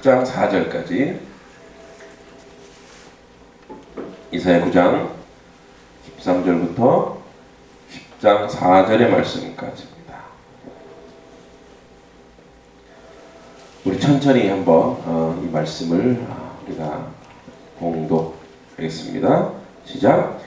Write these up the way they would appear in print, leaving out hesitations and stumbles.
10장 4절까지 이사야 9장 13절부터 10장 4절의 말씀까지입니다. 우리 천천히 한번 이 말씀을 우리가 봉독하겠습니다. 시작.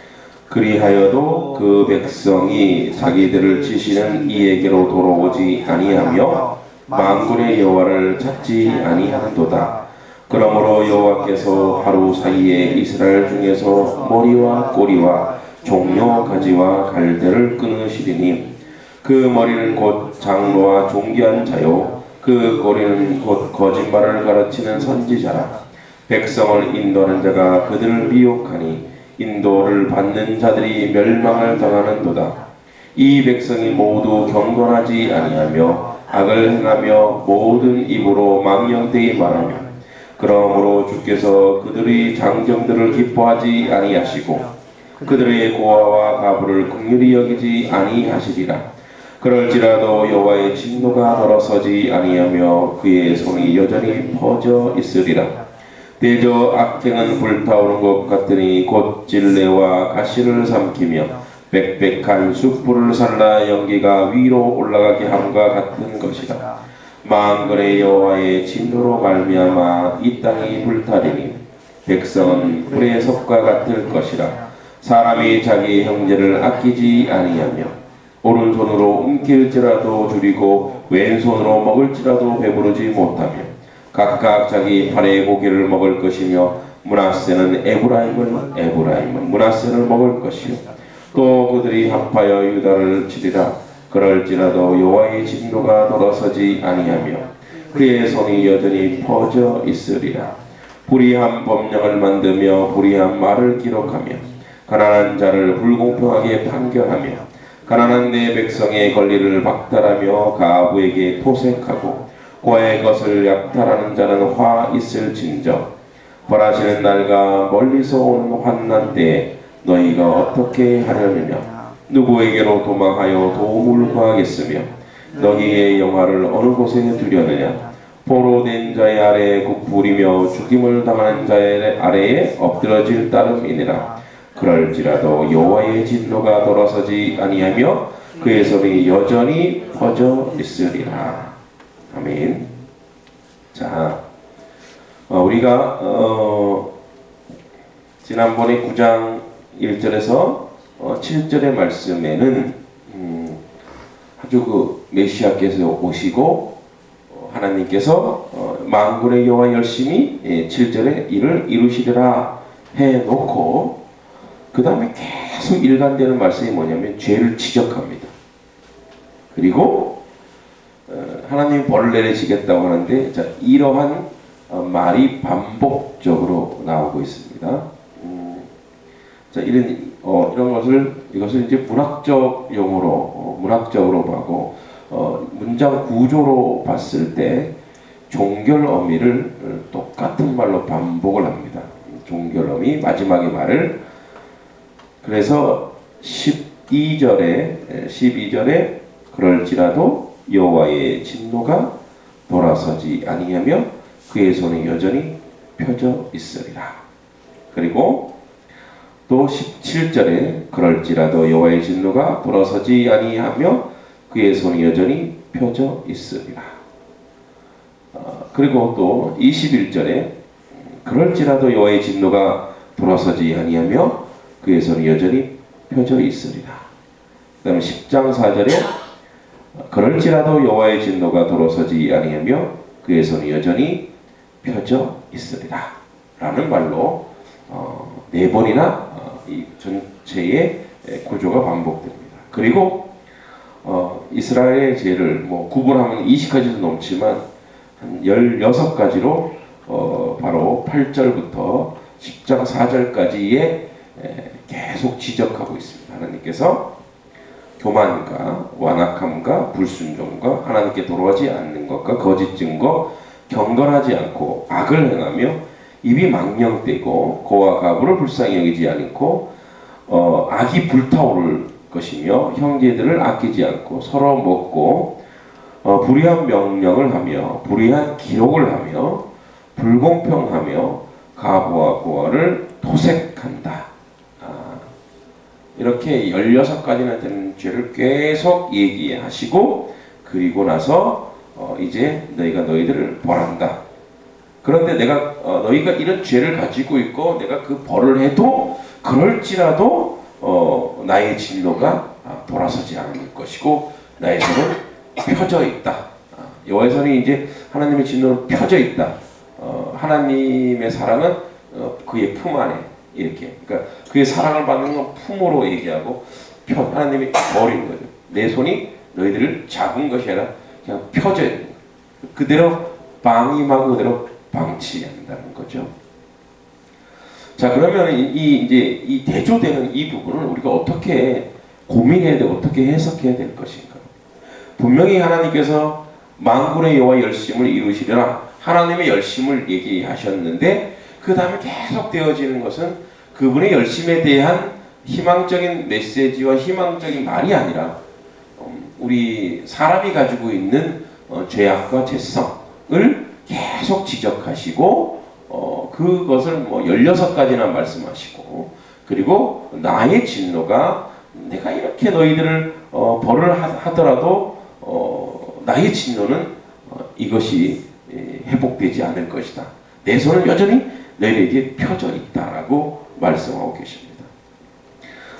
그리하여도 그 백성이 자기들을 치시는 이에게로 돌아오지 아니하며 만군의 여호와를 찾지 아니하는도다. 그러므로 여호와께서 하루 사이에 이스라엘 중에서 머리와 꼬리와 종려 가지와 갈대를 끊으시리니 그 머리는 곧 장로와 존귀한 자요 그 꼬리는 곧 거짓말을 가르치는 선지자라. 백성을 인도하는 자가 그들을 미혹하니 인도를 받는 자들이 멸망을 당하는도다. 이 백성이 모두 경건하지 아니하며 악을 행하며 모든 입으로 망령되이 말하며 그러므로 주께서 그들의 장정들을 기뻐하지 아니하시고 그들의 고아와 가부를 긍휼히 여기지 아니하시리라. 그럴지라도 여호와의 진노가 돌아서지 아니하며 그의 손이 여전히 퍼져 있으리라. 대저 악행은 불타오른 것 같으니 곧 진레와 가시를 삼키며 빽빽한 숯불을 살라 연기가 위로 올라가게 함과 같은 것이라. 만군의 여호와의 진노로 말미암아 이 땅이 불타리니 백성은 불의 섭과 같을 것이라. 사람이 자기 형제를 아끼지 아니하며 오른손으로 움킬지라도 줄이고 왼손으로 먹을지라도 배부르지 못하며 각각 자기 팔의 고기를 먹을 것이며 므낫세는 에브라임은 므낫세를 먹을 것이요 또 그들이 합하여 유다를 치리라. 그럴지라도 여호와의 진노가 돌아서지 아니하며 그의 손이 여전히 퍼져 있으리라. 불의한 법령을 만들며 불의한 말을 기록하며 가난한 자를 불공평하게 판결하며 가난한 내 백성의 권리를 박탈하며 가부에게 토색하고 고아의 것을 약탈하는 자는 화 있을진저. 벌하시는 날과 멀리서 오는 환난 때에 너희가 어떻게 하려느냐. 누구에게로 도망하여 도움을 구하겠으며 너희의 영화를 어느 곳에 두려느냐. 포로된 자의 아래에 굽부리며 죽임을 당하는 자의 아래에 엎드러질 따름이니라. 그럴지라도 여호와의 진노가 돌아서지 아니하며 그의 손이 여전히 퍼져 있으리라. 아멘. 자, 우리가 지난번에 9장 1절에서 7절의 말씀에는 아주 그 메시아께서 오시고 하나님께서 만군의 여호와 열심히 7절에 이를 이루시리라 해놓고 그 다음에 계속 일관되는 말씀이 뭐냐면 죄를 지적합니다. 그리고 하나님이 벌을 내리시겠다고 하는데 자, 이러한 말이 반복적으로 나오고 있습니다. 자, 이런 이것을 이제 문학적 용어로 문학적으로 보고 문장 구조로 봤을 때 종결 어미를 똑같은 말로 반복을 합니다. 종결 어미 마지막의 말을 그래서 12절에 그럴지라도 여호와의 진노가 돌아서지 아니하며 그의 손이 여전히 펴져 있으리라. 그리고 또 17절에 그럴지라도 여호와의 진노가 돌아서지 아니하며 그의 손이 여전히 펴져 있으리라. 그리고 또 21절에 그럴지라도 여호와의 진노가 돌아서지 아니하며 그의 손이 여전히 펴져 있으리라. 그 다음에 10장 4절에 그럴지라도 여호와의 진노가 돌아서지 아니하며 그의 손이 여전히 펴져 있으리라 라는 말로 4번이나 이 전체의 구조가 반복됩니다. 그리고 이스라엘의 죄를 구분하면 20가지도 넘지만 한 16가지로 바로 8절부터 10장 4절까지의 계속 지적하고 있습니다. 하나님께서 교만과 완악함과 불순종과 하나님께 돌아오지 않는 것과 거짓 증거, 경건하지 않고 악을 행하며 입이 망령되고 고와 가부를 불쌍히 여기지 않고 악이 불타오를 것이며 형제들을 아끼지 않고 서로 먹고 불의한 명령을 하며 불의한 기록을 하며 불공평하며 가부와 고아를 토색한다. 이렇게 16가지나 되는 죄를 계속 얘기하시고, 그리고 나서 이제 너희가 너희들을 벌한다. 그런데 내가 너희가 이런 죄를 가지고 있고 내가 그 벌을 해도 그럴지라도 나의 진노가 돌아서지 않을 것이고 나의 손은 펴져 있다. 여호와의 손이 이제 하나님의 진노는 펴져 있다. 하나님의 사랑은 그의 품 안에 이렇게, 그러니까 그의 사랑을 받는 건 품으로 얘기하고 하나님이 버린 거죠. 내 손이 너희들을 잡은 것이 아니라 그냥 펴져 있는 거예요. 그대로 방임하고 그대로 방치한다는 거죠. 자, 그러면 이 대조되는 이 부분을 우리가 어떻게 고민해야 되고 어떻게 해석해야 될 것인가? 분명히 하나님께서 만군의 여호와 열심을 이루시리라 하나님의 열심을 얘기하셨는데, 그 다음에 계속 되어지는 것은 그분의 열심에 대한 희망적인 메시지와 희망적인 말이 아니라 우리 사람이 가지고 있는 죄악과 죄성을 계속 지적하시고 그것을 16가지나 말씀하시고, 그리고 나의 진노가 내가 이렇게 너희들을 벌을 하더라도 나의 진노는 이것이 회복되지 않을 것이다. 내 손은 여전히 너희에게 펴져 있다라고 말씀하고 계십니다.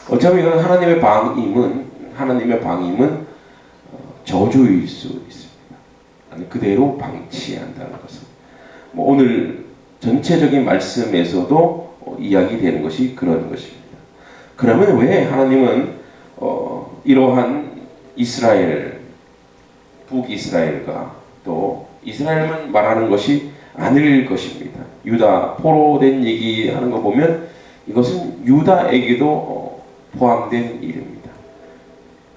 어차피 이건 하나님의 방임은 저주일 수 있습니다. 아니, 그대로 방치한다는 것은 오늘 전체적인 말씀에서도 이야기되는 것이 그런 것입니다. 그러면 왜 하나님은 이러한 이스라엘, 북이스라엘과 또 이스라엘만 말하는 것이 아닐 것입니다. 유다 포로된 얘기하는 거 보면 이것은 유다에게도 포함된 일입니다.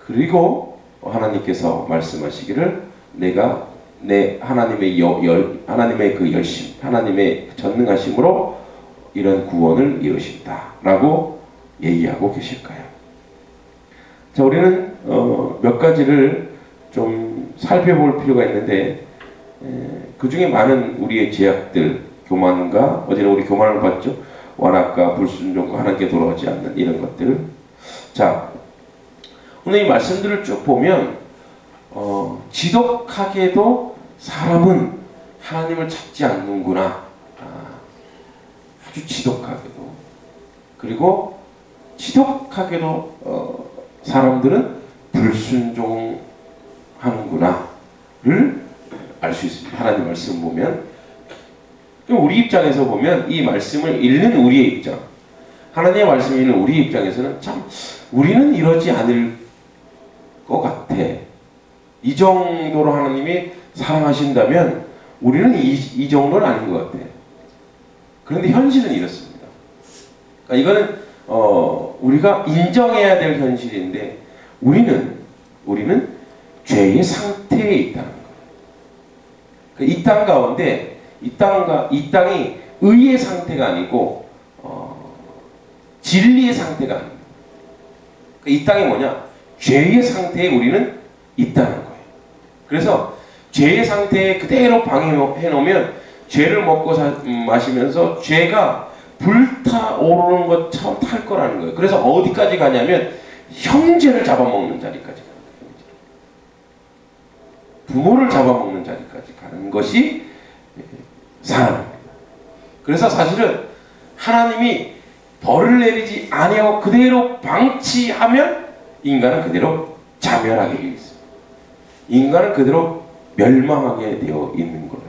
그리고 하나님께서 말씀하시기를 내가 내 하나님의 하나님의 그 열심, 하나님의 전능하심으로 이런 구원을 이루신다라고 얘기하고 계실까요? 자, 우리는 몇 가지를 좀 살펴볼 필요가 있는데, 그 중에 많은 우리의 죄악들, 교만과 어제는 우리 교만을 봤죠. 완악과 불순종과 하나님께 돌아오지 않는 이런 것들. 자, 오늘 이 말씀들을 쭉 보면 지독하게도 사람은 하나님을 찾지 않는구나. 아주 지독하게도. 그리고 지독하게도 사람들은 불순종하는구나를 알 수 있습니다. 하나님 말씀 보면, 우리 입장에서 보면 이 말씀을 읽는 우리의 입장, 하나님의 말씀을 읽는 우리 입장에서는 참 우리는 이러지 않을 것 같아. 이 정도로 하나님이 사랑하신다면 우리는 이 정도는 아닌 것 같아. 그런데 현실은 이렇습니다. 그러니까 이거는 우리가 인정해야 될 현실인데 우리는 죄의 상태에 있다는 거예요. 이 땅 가운데 이 땅이 의의 상태가 아니고 진리의 상태가 아닙니다. 이 땅이 뭐냐? 죄의 상태에 우리는 있다는 거예요. 그래서 죄의 상태에 그대로 방해해 놓으면 죄를 먹고 마시면서 죄가 불타오르는 것처럼 탈 거라는 거예요. 그래서 어디까지 가냐면 형제를 잡아먹는 자리까지 가는 거예요. 부모를 잡아먹는 자리까지 가는 것이 사람입니다. 그래서 사실은 하나님이 벌을 내리지 아니하고 그대로 방치하면 인간은 그대로 자멸하게 되어 있습니다. 인간은 그대로 멸망하게 되어 있는 거예요.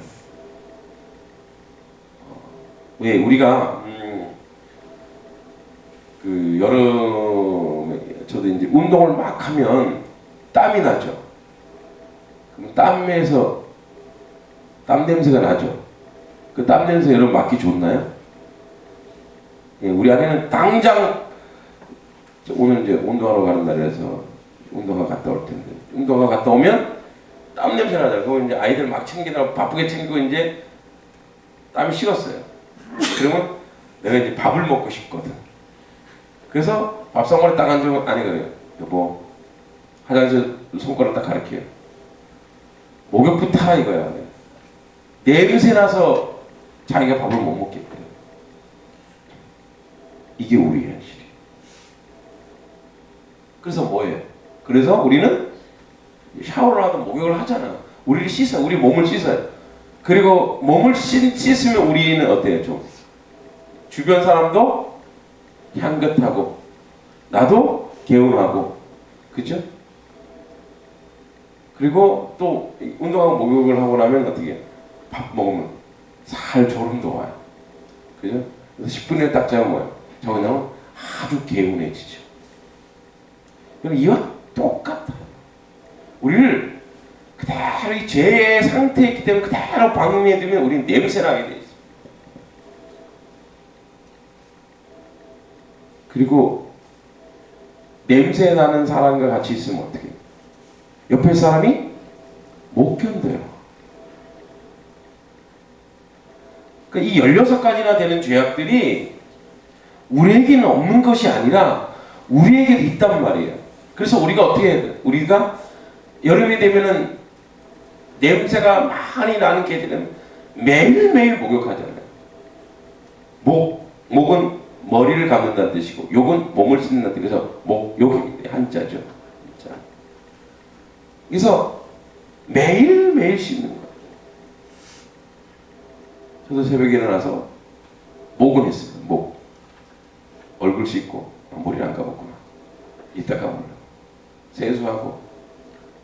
왜 우리가 그 여름에 저도 이제 운동을 막 하면 땀이 나죠. 그럼 땀에서 땀 냄새가 나죠. 그 땀 냄새 여러분 맡기 좋나요? 예, 우리 아내는 당장 오늘 이제 운동하러 가는 날이라서 운동화 갔다 올 텐데 운동화 갔다 오면 땀 냄새 나잖아요. 그거 이제 아이들 막 챙기느라 바쁘게 챙기고 이제 땀이 식었어요. 그러면 내가 이제 밥을 먹고 싶거든. 그래서 밥상머리 딱 앉으면 아니 그래요. 여보 화장실 손가락 딱 가리켜요. 목욕부터 이거야. 냄새 나서 자기가 밥을 못 먹겠대요. 이게 우리의 현실이에요. 그래서 뭐예요? 그래서 우리는 샤워를 하든 목욕을 하잖아. 우리를 씻어, 우리 몸을 씻어요. 그리고 몸을 씻으면 우리는 어때요? 좀 주변 사람도 향긋하고 나도 개운하고, 그죠? 그리고 또 운동하고 목욕을 하고 나면 어떻게 해요? 밥 먹으면 살 졸음도 와요. 그죠? 그래서 10분에 딱 자면 뭐예요? 저녁은 아주 개운해지죠. 그럼 이와 똑같아요. 우리를 그대로 이 죄의 상태에 있기 때문에 그대로 방임해두면 우리는 냄새나게 돼 있어요. 그리고 냄새 나는 사람과 같이 있으면 어떻게 해요? 옆에 사람이 못 견뎌요. 그러니까 이 16가지나 되는 죄악들이 우리에게는 없는 것이 아니라 우리에게도 있단 말이에요. 그래서 우리가 어떻게 해야 돼? 우리가 여름이 되면은 냄새가 많이 나는 계절은 매일매일 목욕하잖아요. 목은 머리를 감는다는 뜻이고 욕은 몸을 씻는다는 뜻. 그래서 목욕이 한자죠. 자. 그래서 매일매일 씻는 거예요. 저도 새벽에 일어나서 목은 했어요. 목. 얼굴 씻고 머리를 안 감았구나. 이따 감으려고. 세수하고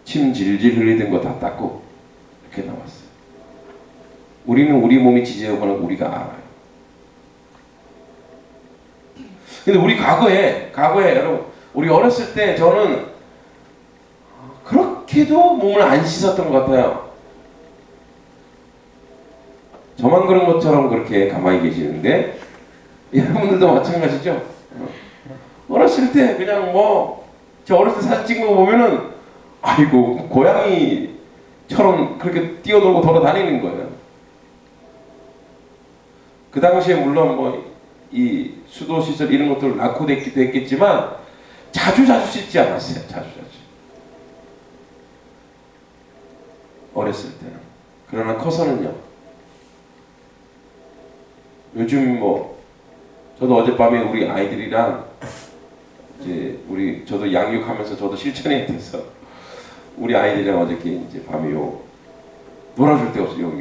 침 질질 흘리던 거 다 닦고 이렇게 나왔어요. 우리는 우리 몸이 지저분한 거 우리가 알아요. 근데 우리 과거에 여러분, 우리 어렸을 때 저는 그렇게도 몸을 안 씻었던 것 같아요. 저만 그런 것처럼 그렇게 가만히 계시는데 여러분들도 마찬가지죠. 어렸을 때 그냥 저 어렸을 때 사진 찍은 거 보면은 아이고 고양이처럼 그렇게 뛰어놀고 돌아다니는 거예요. 그 당시에 물론 이 수도 시설 이런 것들 낙후됐기도 했겠지만 자주 씻지 않았어요. 자주. 어렸을 때는. 그러나 커서는요. 요즘 저도 어젯밤에 우리 아이들이랑 이제 저도 양육하면서 저도 실천해야 돼서 우리 아이들이랑 어저께 이제 밤에 놀아줄 데 없어요.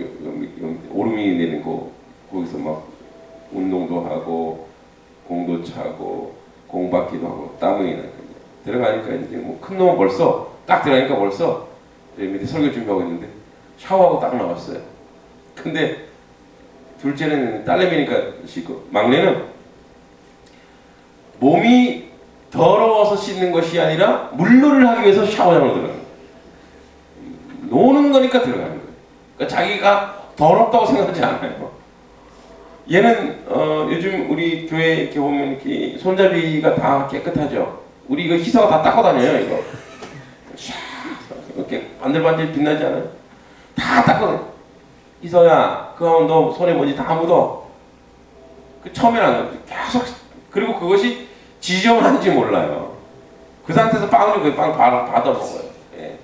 오름이 내는 거기서 막 운동도 하고 공도 차고 공받기도 하고 땀이 나니까 들어가니까 이제 큰 놈은 딱 들어가니까 벌써 밑에 설교 준비하고 있는데 샤워하고 딱 나왔어요. 근데 둘째는 딸내미니까 씻고 막내는 몸이 더러워서 씻는 것이 아니라 물놀이를 하기 위해서 샤워장으로 들어가는 거예요. 노는 거니까 들어가는 거예요. 그러니까 자기가 더럽다고 생각하지 않아요. 얘는 요즘 우리 교회 이렇게 보면 이렇게 손잡이가 다 깨끗하죠. 우리 이거 희서가 다 닦고 다녀요. 이거 이렇게 반들반들 빛나지 않아요? 다 닦고 다녀요. 희서야, 그거 하면 너 손에 먼지 다 묻어. 처음에는 안 그래요. 계속. 그리고 그것이 지저분한지 몰라요. 그 상태에서 빵을 그 빵 받아 먹어요. 예.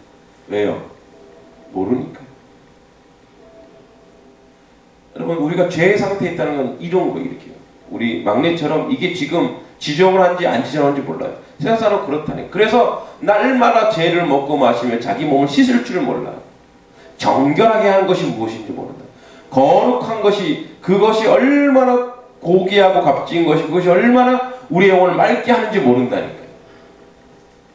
왜요? 모르니까. 여러분, 우리가 죄의 상태에 있다는 건 이런 거 이렇게요. 우리 막내처럼 이게 지금 지저분한지 안 지저분한지 몰라요. 세상 사람은 그렇다네. 그래서 날마다 죄를 먹고 마시며 자기 몸을 씻을 줄을 몰라요. 정결하게 하는 것이 무엇인지 모른다. 거룩한 것이, 그것이 얼마나 고귀하고 값진 것이, 그것이 얼마나 우리의 영혼을 맑게 하는지 모른다니까요.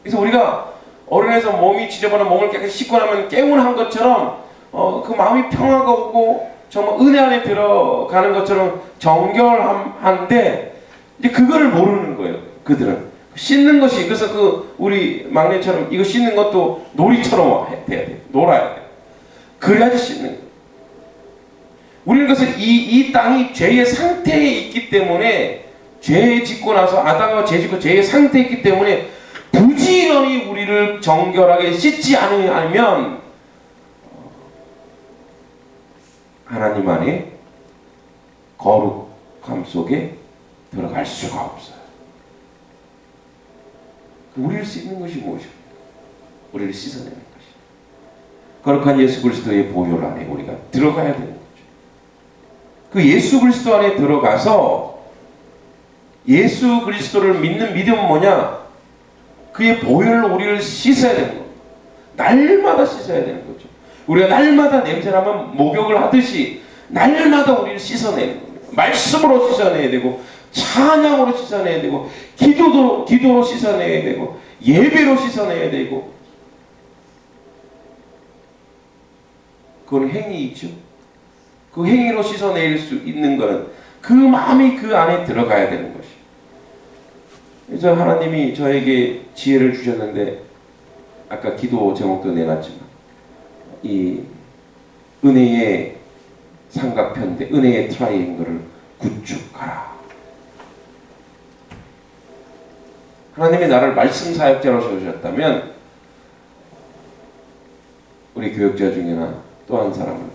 그래서 우리가 어른에서 몸이 지저분한 몸을 깨끗이 씻고 나면 깨운한 것처럼 그 마음이 평화가 오고 정말 은혜 안에 들어가는 것처럼 정결한데 이제 그거를 모르는 거예요. 그들은 씻는 것이, 그래서 우리 막내처럼 이거 씻는 것도 놀이처럼 돼야 돼. 놀아야 돼. 그래야지 씻는 거예요. 우리는 그래서 이 땅이 죄의 상태에 있기 때문에, 죄 짓고 나서 아담과 죄 짓고 죄의 상태에 있기 때문에 부지런히 우리를 정결하게 씻지 않으면 하나님 안에 거룩함 속에 들어갈 수가 없어요. 우리를 씻는 것이 무엇입니까? 우리를 씻어내는 것이. 거룩한 예수 그리스도의 보혈 안에 우리가 들어가야 되는 거죠. 그 예수 그리스도 안에 들어가서 예수 그리스도를 믿는 믿음은 뭐냐? 그의 보혈로 우리를 씻어야 되는 겁니다. 날마다 씻어야 되는 거죠. 우리가 날마다 냄새나면 목욕을 하듯이 날마다 우리를 씻어내는 겁니다. 말씀으로 씻어내야 되고, 찬양으로 씻어내야 되고, 기도로 씻어내야 되고, 예배로 씻어내야 되고. 그건 행위이죠. 그 행위로 씻어낼 수 있는 것은 그 마음이 그 안에 들어가야 되는 것이에요. 그래서 하나님이 저에게 지혜를 주셨는데, 아까 기도 제목도 내놨지만, 이 은혜의 삼각편대, 은혜의 트라이앵글을 구축하라. 하나님이 나를 말씀 사역자로 세우셨다면, 우리 교역자 중에나 또 한 사람은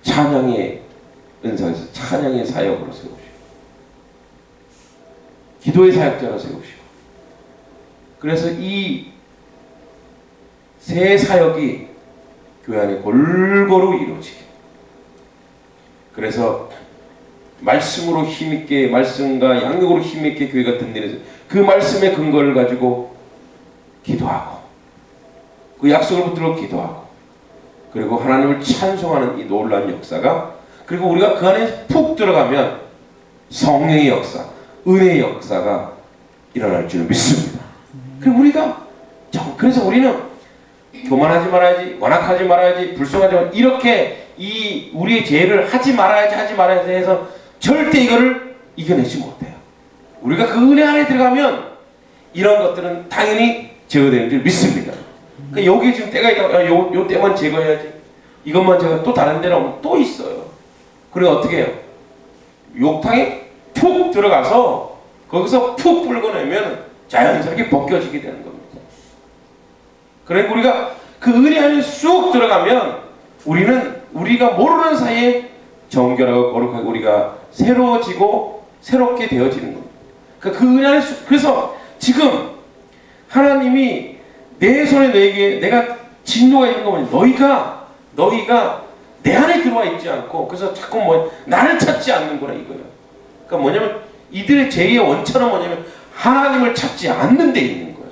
찬양의 은사에서 찬양의 사역으로 세우시고, 기도의 사역자로 세우시고, 그래서 이 세 사역이 교회 안에 골고루 이루어지게, 그래서 말씀으로 힘있게, 말씀과 양육으로 힘있게 교회가 든든해서 그 말씀의 근거를 가지고 기도하고, 그 약속을 붙들고 기도하고, 그리고 하나님을 찬송하는 이 놀라운 역사가, 그리고 우리가 그 안에 푹 들어가면 성령의 역사, 은혜의 역사가 일어날 줄 믿습니다. 그리고 그래서 우리는 교만하지 말아야지, 완악하지 말아야지, 불순하지 말아야지, 이렇게 이 우리의 죄를 하지 말아야지 해서 절대 이거를 이겨내지 못해요. 우리가 그 은혜 안에 들어가면 이런 것들은 당연히 제거되는 줄 믿습니다. 그러니까 여기 지금 때가 있다고, 요 때만 제거해야지, 이것만 제가 또 다른 데로 오면 또 있어요. 그리고 어떻게 해요? 욕탕에 푹 들어가서 거기서 푹 불고내면 자연스럽게 벗겨지게 되는 겁니다. 그러니까 우리가 그 은혜 안에 쑥 들어가면 우리가 모르는 사이에 정결하고 거룩하고 우리가 새로워지고 새롭게 되어지는 겁니다. 그러니까 그 은혜 안에 그래서 지금 하나님이 내 손에 내가 진노가 있는 거 뭐냐? 너희가 내 안에 들어와 있지 않고, 그래서 자꾸 나를 찾지 않는구나 이거예요. 그러니까 뭐냐면 이들의 죄의 원천은 뭐냐면 하나님을 찾지 않는 데 있는 거예요.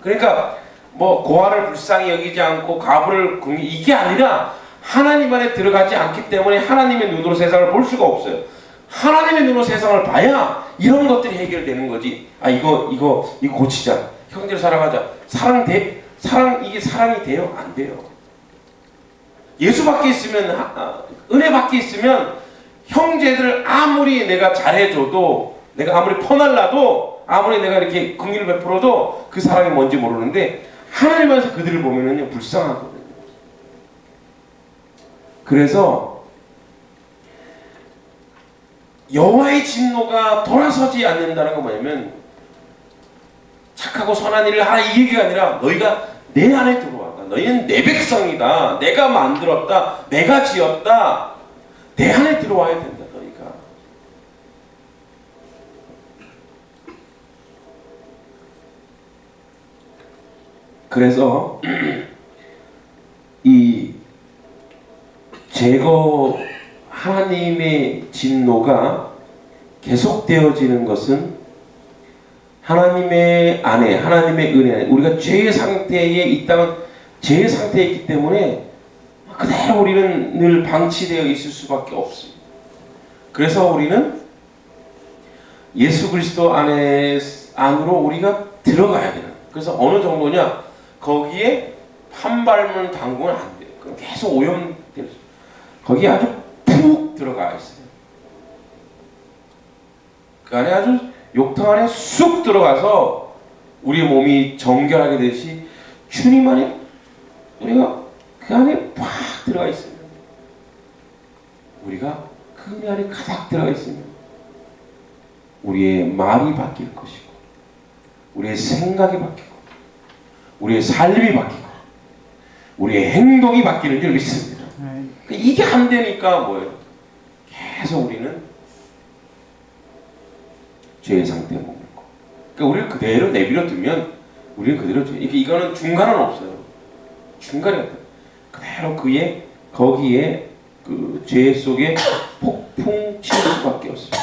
그러니까 고아를 불쌍히 여기지 않고 가부를 이게 아니라 하나님 안에 들어가지 않기 때문에 하나님의 눈으로 세상을 볼 수가 없어요. 하나님의 눈으로 세상을 봐야 이런 것들이 해결되는 거지. 이거 고치자. 형제를 사랑하자. 이게 사랑이 돼요? 안 돼요. 예수 밖에 있으면, 은혜 밖에 있으면 형제들 아무리 내가 잘해줘도, 내가 아무리 퍼날라도, 아무리 내가 이렇게 긍휼을 베풀어도 그 사랑이 뭔지 모르는데, 하나님 안에서 그들을 보면은요 불쌍하거든요. 그래서 여호와의 진노가 돌아서지 않는다는 건 뭐냐면, 착하고 선한 일을 하라 이 얘기가 아니라 너희가 내 안에 들어와. 너희는 내 백성이다. 내가 만들었다. 내가 지었다. 내 안에 들어와야 된다. 너희가. 그래서 이 하나님의 진노가 계속되어지는 것은 하나님의 안에, 하나님의 은혜 안에, 우리가 죄의 상태에 있다면 죄의 상태에 있기 때문에 그대로 우리는 늘 방치되어 있을 수밖에 없습니다. 그래서 우리는 예수 그리스도 안으로 우리가 들어가야 되는. 그래서 어느 정도냐? 거기에 한 발문 담그면 안 돼요. 그럼 계속 오염될 수 있어요. 거기에 아주 푹 들어가 있어요. 그 안에 아주 욕탕 안에 쑥 들어가서 우리의 몸이 정결하게 되듯이 주님 안에 우리가 그 안에 팍 들어가 있으면, 우리가 그 은혜 안에 가득 들어가 있으면 우리의 말이 바뀔 것이고, 우리의 생각이 바뀌고, 우리의 삶이 바뀌고, 우리의 행동이 바뀌는 줄 믿습니다. 이게 안 되니까 뭐예요? 계속 우리는 죄의 상태에 머물고, 그러니까 우리를 그대로 내버려 두면 우리는 그대로 이거는 중간은 없어요. 중간이 없다. 그대로 거기에 그 죄 속에 폭풍 칠 수밖에 없습니다.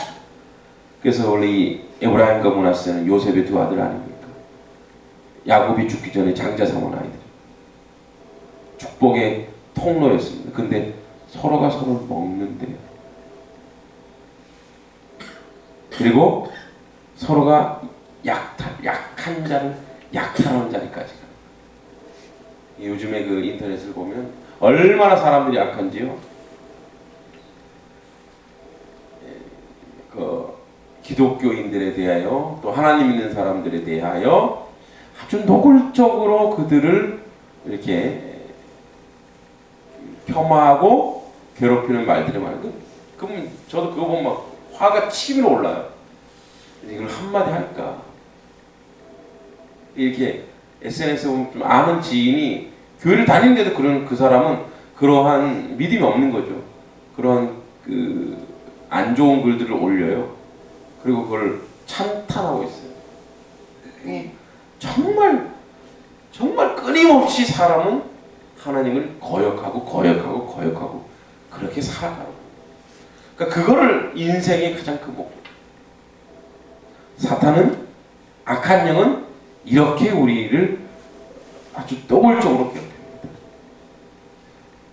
그래서 원래 이 에브라임과 므낫세는 요셉의 두 아들 아닙니까? 야곱이 죽기 전에 장자 삼은 아이들. 축복의 통로였습니다. 근데 서로가 서로를 먹는데요. 그리고 서로가 약한 자를 약탈하는 자리까지 가요. 요즘에 그 인터넷을 보면 얼마나 사람들이 약한지요. 그 기독교인들에 대하여 또 하나님 있는 사람들에 대하여 아주 노골적으로 그들을 이렇게 폄하하고 괴롭히는 말들이 많아요. 그럼 저도 그거 보면 막 화가 치밀어 올라요. 이걸 한마디 할까? 이렇게 SNS에 보면 좀 아는 지인이 교회를 다니는데도 그런 그 사람은 그러한 믿음이 없는 거죠. 그런 그 안 좋은 글들을 올려요. 그리고 그걸 찬탄하고 있어요. 정말 끊임없이 사람은 하나님을 거역하고 그렇게 살아가고. 그러니까 그거를 인생의 가장 큰 목표. 사탄은 악한 영은 이렇게 우리를 아주 노골적으로 괴롭힙니다.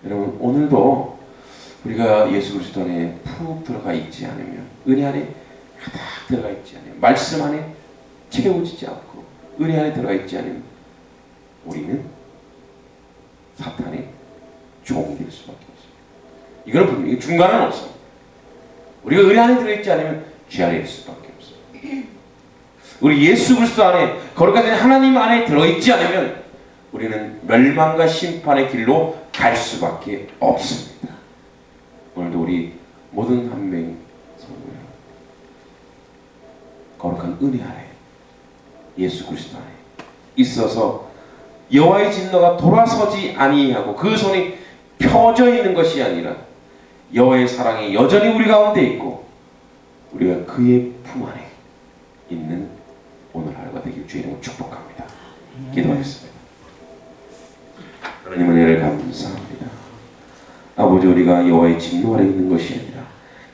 여러분 오늘도 우리가 예수 그리스도 안에 푹 들어가 있지 않으면, 은혜 안에 가득 들어가 있지 않으면, 말씀 안에 채워지지 않고 은혜 안에 들어가 있지 않으면 우리는 사탄의 종이 될 수밖에 없습니다. 이건 분명히 중간은 없습니다. 우리가 은혜 안에 들어있지 않으면 죄 안에 있을 수밖에 없습니다. 우리 예수 그리스도 안에 거룩하신 하나님 안에 들어있지 않으면 우리는 멸망과 심판의 길로 갈 수밖에 없습니다. 오늘도 우리 모든 한 명 성도여 거룩한 은혜 안에 예수 그리스도 안에 있어서 여호와의 진노가 돌아서지 아니하고 그 손이 펴져 있는 것이 아니라 여호와의 사랑이 여전히 우리 가운데 있고 우리가 그의 품 안에 있는 오늘 하루가 되길 주의 이름으로 축복합니다. 기도하겠습니다. 하나님 은혜를 감사합니다. 아버지, 우리가 여호와의 진노 아래 있는 것이 아니라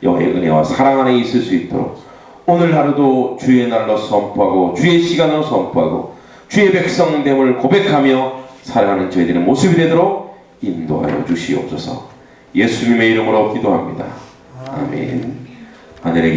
여호와의 은혜와 사랑 안에 있을 수 있도록 오늘 하루도 주의 날로 선포하고 주의 시간으로 선포하고 주의 백성됨을 고백하며 살아가는 저희들의 모습이 되도록 인도하여 주시옵소서. 예수님의 이름으로 기도합니다. 아멘. 하늘에게